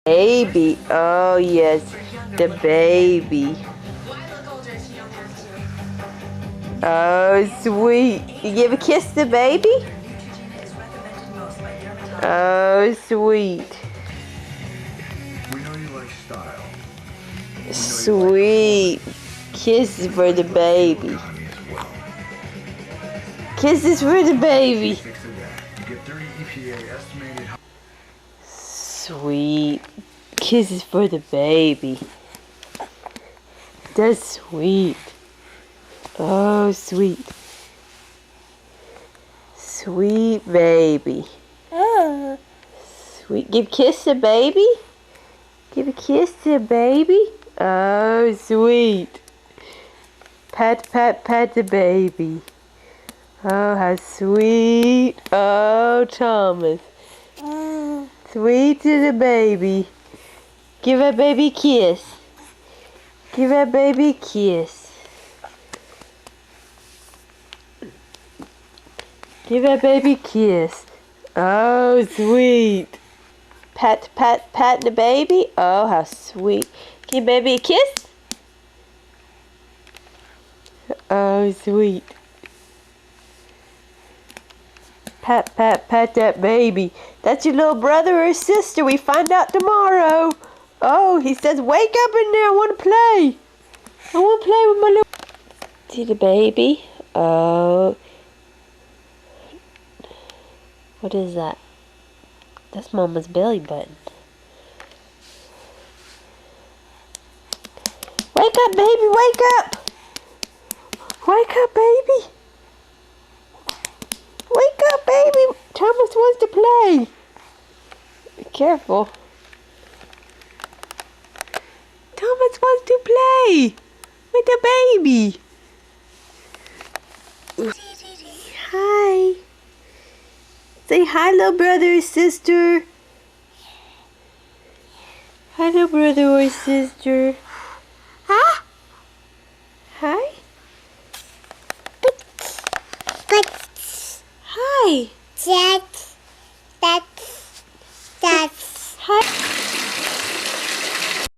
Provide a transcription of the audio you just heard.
Baby. Oh, yes. The baby. Oh, sweet. You give a kiss to the baby? Oh, sweet. Sweet. Kisses for the baby. Kisses for the baby. Sweet. Kisses for the baby. That's sweet. Oh, sweet. Sweet baby. Sweet. Give a kiss to baby. Give a kiss to baby. Oh, sweet. Pat, pat, pat the baby. Oh, how sweet. Oh, Thomas. Sweet to the baby. Give that baby a kiss. Give that baby a kiss. Give that baby a kiss. Oh, sweet. Pat, pat, pat the baby. Oh, how sweet. Give baby a kiss. Oh, sweet. Pat, pat, pat that baby. That's your little brother or sister. We find out tomorrow. Oh, he says, wake up in there. I want to play. I want to play with my little... See the baby? Oh. What is that? That's Mama's belly button. Wake up, baby. Wake up. Wake up, baby. Wake up, baby! Thomas wants to play! Be careful. Thomas wants to play! With the baby! Hi! Say hi, little brother or sister! Hi, little brother or sister! Huh? Hi? But Hi! Jack.